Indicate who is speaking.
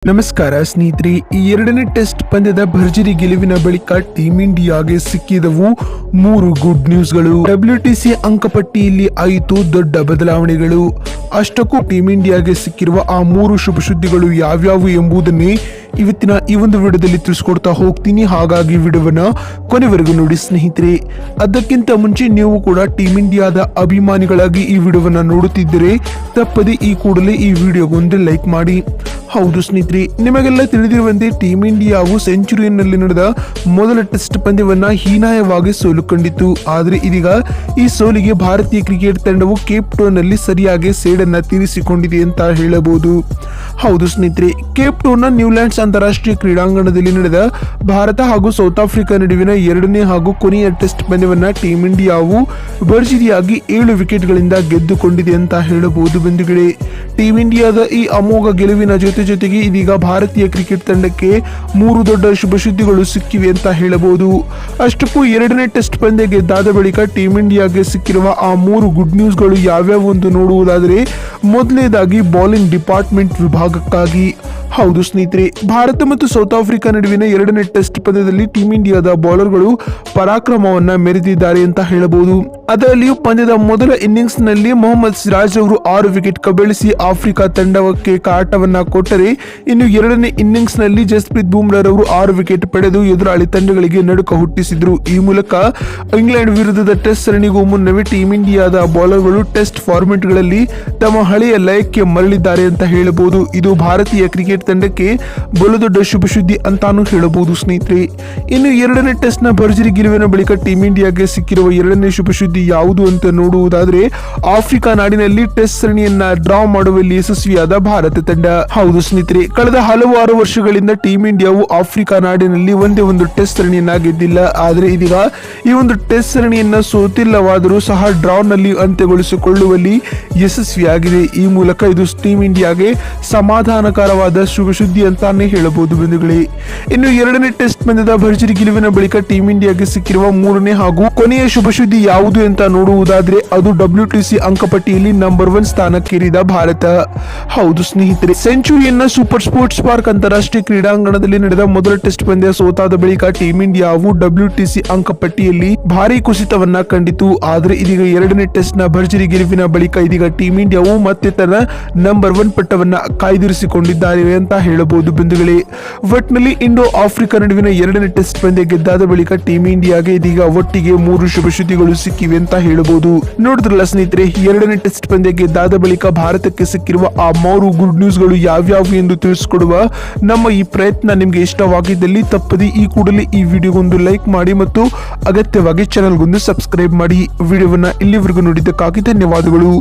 Speaker 1: ನಮಸ್ಕಾರ ಸ್ನೇಹಿತರೆ, ಈ ಎರಡನೇ ಟೆಸ್ಟ್ ಪಂದ್ಯದ ಭರ್ಜರಿ ಗೆಲುವಿನ ಬಳಿಕ ಟೀಂ ಇಂಡಿಯಾಗೆ ಸಿಕ್ಕಿದವು 3 ಗುಡ್ ನ್ಯೂಸ್ಗಳು. WTC ಅಂಕಪಟ್ಟಿಯಲ್ಲಿ ಆಯಿತು ದೊಡ್ಡ ಬದಲಾವಣೆಗಳು. ಅಷ್ಟಕ್ಕೂ ಟೀಂ ಇಂಡಿಯಾಗೆ ಸಿಕ್ಕಿರುವ ಆ 3 ಶುಭ ಸುದ್ದಿಗಳು ಯಾವ್ಯಾವು ಎಂಬುದನ್ನೇ ಇವತ್ತಿನ ಈ ಒಂದು ವಿಡಿಯೋದಲ್ಲಿ ತಿಳಿಸ್ಕೊಡ್ತಾ ಹೋಗ್ತೀನಿ. ಹಾಗಾಗಿ ವಿಡಿಯೋವನ್ನ ಕೊನೆವರೆಗೂ ನೋಡಿ ಸ್ನೇಹಿತರೆ. ಅದಕ್ಕಿಂತ ಮುಂಚೆ ನೀವು ಕೂಡ ಟೀಂ ಇಂಡಿಯಾದ ಅಭಿಮಾನಿಗಳಾಗಿ ಈ ವಿಡಿಯೋವನ್ನ ನೋಡುತ್ತಿದ್ದರೆ ತಪ್ಪದೆ ಈ ಕೂಡಲೇ ಈ ವಿಡಿಯೋಗೊಂದು ಲೈಕ್ ಮಾಡಿ. ಹೌದು ಸ್ನೇಹಿತರೆ, ನಿಮಗೆಲ್ಲ ತಿಳಿದಿರುವಂತೆ ಟೀಂ ಇಂಡಿಯಾವು ಸೆಂಚುರಿಯನ್ನಲ್ಲಿ ನಡೆದ ಮೊದಲ ಟೆಸ್ಟ್ ಪಂದ್ಯವನ್ನ ಹೀನಾಯವಾಗಿ ಸೋಲು ಕಂಡಿತು. ಆದರೆ ಇದೀಗ ಈ ಸೋಲಿಗೆ ಭಾರತೀಯ ಕ್ರಿಕೆಟ್ ತಂಡವು ಕೇಪ್ ಟೌನ್ ನಲ್ಲಿ ಸರಿಯಾಗಿ ಸೇಡನ್ನ ತೀರಿಸಿಕೊಂಡಿದೆ ಅಂತ ಹೇಳಬಹುದು. ಹೌದು ಸ್ನೇಹಿತರೆ, ಕೇಪ್ ಟೌನ್ನ ನ್ಯೂಲ್ಯಾಂಡ್ಸ್ ಅಂತಾರಾಷ್ಟ್ರೀಯ ಕ್ರೀಡಾಂಗಣದಲ್ಲಿ ನಡೆದ ಭಾರತ ಹಾಗೂ ಸೌತ್ ಆಫ್ರಿಕಾ ನಡುವಿನ ಎರಡನೇ ಹಾಗೂ ಕೊನೆಯ ಟೆಸ್ಟ್ ಪಂದ್ಯವನ್ನ ಟೀಂ ಇಂಡಿಯಾವು ಭರ್ಜರಿಯಾಗಿ 7 ವಿಕೆಟ್ಗಳಿಂದ ಗೆದ್ದುಕೊಂಡಿದೆ ಅಂತ ಹೇಳಬಹುದು ಬಂಧುಗಳೇ. ಟೀಂ ಇಂಡಿಯಾದ ಈ ಅಮೋಘ ಗೆಲುವಿನ ಜೊತೆಗೆ ಇದೀಗ ಭಾರತೀಯ ಕ್ರಿಕೆಟ್ ತಂಡಕ್ಕೆ 3 ದೊಡ್ಡ ಶುಭ ಸುದ್ದಿಗಳು ಸಿಕ್ಕಿವೆ ಅಂತ ಹೇಳಬಹುದು. ಅಷ್ಟಕ್ಕೂ ಎರಡನೇ ಟೆಸ್ಟ್ ಪಂದ್ಯ ಗೆದ್ದಾದ ಬಳಿಕ ಟೀಂ ಇಂಡಿಯಾಗೆ ಸಿಕ್ಕಿರುವ ಆ 3 ಗುಡ್ ನ್ಯೂಸ್ಗಳು ಯಾವ್ಯಾವು ಎಂದು ನೋಡುವುದಾದರೆ, ಮೊದಲನೇದಾಗಿ ಬೌಲಿಂಗ್ ಡಿಪಾರ್ಟ್ಮೆಂಟ್ ವಿಭಾಗಕ್ಕಾಗಿ. ಹೌದು ಸ್ನೇಹಿತರೆ, ಭಾರತ ಮತ್ತು ಸೌತ್ ಆಫ್ರಿಕಾ ನಡುವಿನ ಎರಡನೇ ಟೆಸ್ಟ್ ಪಂದ್ಯದಲ್ಲಿ ಟೀಂ ಇಂಡಿಯಾದ ಬೌಲರ್ಗಳು ಪರಾಕ್ರಮವನ್ನ ಮೆರೆದಿದ್ದಾರೆ ಅಂತ ಹೇಳಬಹುದು. ಅದರಲ್ಲಿಯೂ ಪಂದ್ಯದ ಮೊದಲ ಇನ್ನಿಂಗ್ಸ್ ನಲ್ಲಿ ಮೊಹಮ್ಮದ್ ಸಿರಾಜ್ ಅವರು 6 ವಿಕೆಟ್ ಕಬಳಿಸಿ ಆಫ್ರಿಕಾ ತಂಡಕ್ಕೆ ಕಾಟವನ್ನ ಕೊಟ್ಟರೆ, ಇನ್ನು ಎರಡನೇ ಇನ್ನಿಂಗ್ಸ್ ನಲ್ಲಿ ಜಸ್ಪ್ರೀತ್ ಬುಮ್ರಾ ಅವರು 6 ವಿಕೆಟ್ ಪಡೆದು ಎದುರಾಳಿ ತಂಡಗಳಿಗೆ ನಡುಕ ಹುಟ್ಟಿಸಿದ್ರು. ಈ ಮೂಲಕ ಇಂಗ್ಲೆಂಡ್ ವಿರುದ್ಧದ ಟೆಸ್ಟ್ ಸರಣಿಗೂ ಮುನ್ನವೇ ಟೀಂ ಇಂಡಿಯಾದ ಬೌಲರ್ಗಳು ಟೆಸ್ಟ್ ಫಾರ್ಮೆಟ್ ಗಳಲ್ಲಿ ತಮ್ಮ ಹಳೆಯ ಲಯಕ್ಕೆ ಮರಳಿದ್ದಾರೆ ಅಂತ ಹೇಳಬಹುದು. ಇದು ಭಾರತೀಯ ಕ್ರಿಕೆಟ್ ತಂಡಕ್ಕೆ ಬಲು ದೊಡ್ಡ ಶುಭ ಸುದ್ದಿ ಅಂತಾನು ಹೇಳಬಹುದು ಸ್ನೇಹಿತರೆ. ಇನ್ನು ಎರಡನೇ ಟೆಸ್ಟ್ ನ ಭರ್ಜರಿ ಗೆಲುವಿನ ಬಳಿಕ ಟೀಂ ಇಂಡಿಯಾಗೆ ಸಿಕ್ಕಿರುವ ಎರಡನೇ ಶುಭ ಸುದ್ದಿ ಯಾವುದು ಅಂತ ನೋಡುವುದಾದ್ರೆ, ಆಫ್ರಿಕಾ ನಾಡಿನಲ್ಲಿ ಟೆಸ್ಟ್ ಸರಣಿಯನ್ನ ಡ್ರಾ ಮಾಡುವಲ್ಲಿ ಯಶಸ್ವಿಯಾದ ಭಾರತ ತಂಡ. ಹೌದು ಸ್ನೇಹಿತರೆ, ಕಳೆದ ಹಲವಾರು ವರ್ಷಗಳಿಂದ ಟೀಂ ಇಂಡಿಯಾವು ಆಫ್ರಿಕಾ ನಾಡಿನಲ್ಲಿ ಒಂದೇ ಒಂದು ಟೆಸ್ಟ್ ಸರಣಿಯನ್ನ ಗೆದ್ದಿಲ್ಲ. ಆದರೆ ಇದೀಗ ಈ ಒಂದು ಟೆಸ್ಟ್ ಸರಣಿಯನ್ನ ಸೋತಿಲ್ಲವಾದರೂ ಸಹ ಡ್ರಾ ನಲ್ಲಿ ಅಂತ್ಯಗೊಳಿಸಿಕೊಳ್ಳುವಲ್ಲಿ ಯಶಸ್ವಿಯಾಗಿದೆ. ಈ ಮೂಲಕ ಇದು ಟೀಂ ಇಂಡಿಯಾಗೆ ಸಮಾಧಾನಕರವಾದ ಶುಭ ಸುದ್ದಿ ಅಂತಾನೆ ಹೇಳಬಹುದು ಬಂಧುಗಳೇ. ಇನ್ನು ಎರಡನೇ ಟೆಸ್ಟ್ ಪಂದ್ಯದ ಭರ್ಜರಿ ಗೆಲುವಿನ ಬಳಿಕ ಟೀಂ ಇಂಡಿಯಾಗೆ ಸಿಕ್ಕಿರುವ 3ನೇ ಹಾಗೂ ಕೊನೆಯ ಶುಭ ಸುದ್ದಿ ಯಾವುದು ಅಂತ ನೋಡುವುದಾದ್ರೆ, ಅದು WTC ಅಂಕಪಟ್ಟಿಯಲ್ಲಿ ನಂಬರ್ 1 ಸ್ಥಾನಕ್ಕೇರಿದ ಭಾರತ. ಹೌದು ಸ್ನೇಹಿತರೆ, ಸೆಂಚುರಿಯನ್ನ ಸೂಪರ್ ಸ್ಪೋರ್ಟ್ಸ್ ಪಾರ್ಕ್ ಅಂತಾರಾಷ್ಟ್ರೀಯ ಕ್ರೀಡಾಂಗಣದಲ್ಲಿ ನಡೆದ ಮೊದಲ ಟೆಸ್ಟ್ ಪಂದ್ಯ ಸೋತಾದ ಬಳಿಕ ಟೀಂ ಇಂಡಿಯಾವು WTC ಅಂಕಪಟ್ಟಿಯಲ್ಲಿ ಭಾರಿ ಕುಸಿತವನ್ನ ಕಂಡಿತು. ಆದರೆ ಇದೀಗ ಎರಡನೇ ಟೆಸ್ಟ್ ನ ಭರ್ಜರಿ ಗೆಲುವಿನ ಬಳಿಕ ಇದೀಗ ಟೀಂ ಇಂಡಿಯಾವು ಮತ್ತೆ ತನ್ನ ನಂಬರ್ 1 ಪಟ್ಟವನ್ನ ಕಾಯ್ದಿರಿಸಿಕೊಂಡಿದ್ದಾರೆ ಅಂತ ಹೇಳಬಹುದು ಬಂಧುಗಳೇ. ಒಟ್ನಲ್ಲಿ ಇಂಡೋ ಆಫ್ರಿಕಾ ನಡುವಿನ ಎರಡನೇ ಟೆಸ್ಟ್ ಪಂದ್ಯ ಗೆದ್ದಾದ ಬಳಿಕ ಟೀಂ ಇಂಡಿಯಾಗೆ ಇದೀಗ ಒಟ್ಟಿಗೆ 3 ಶುಭ ಸುದ್ದಿಗಳು ಸಿಕ್ಕಿವೆ ಅಂತ ಹೇಳಬಹುದು. ನೋಡಿದ್ರಲ್ಲ ಸ್ನೇಹಿತರೆ, ಎರಡನೇ ಟೆಸ್ಟ್ ಪಂದ್ಯ ಗೆದ್ದಾದ ಬಳಿಕ ಭಾರತಕ್ಕೆ ಸಿಕ್ಕಿರುವ ಆ 3 ಗುಡ್ ನ್ಯೂಸ್ಗಳು ಯಾವ್ಯಾವು ಎಂದು ತಿಳಿಸಿಕೊಡುವ ನಮ್ಮ ಈ ಪ್ರಯತ್ನ ನಿಮ್ಗೆ ಇಷ್ಟವಾಗಿದ್ದಲ್ಲಿ ತಪ್ಪದೆ ಈ ಕೂಡಲೇ ಈ ವಿಡಿಯೋಗೊಂದು ಲೈಕ್ ಮಾಡಿ ಮತ್ತು ಅಗತ್ಯವಾಗಿ ಚಾನೆಲ್ಗೊಂದು ಸಬ್ಸ್ಕ್ರೈಬ್ ಮಾಡಿ. ವಿಡಿಯೋವನ್ನ ಇಲ್ಲಿವರೆಗೂ ನೋಡಿದ್ದಕ್ಕಾಗಿ ಧನ್ಯವಾದಗಳು.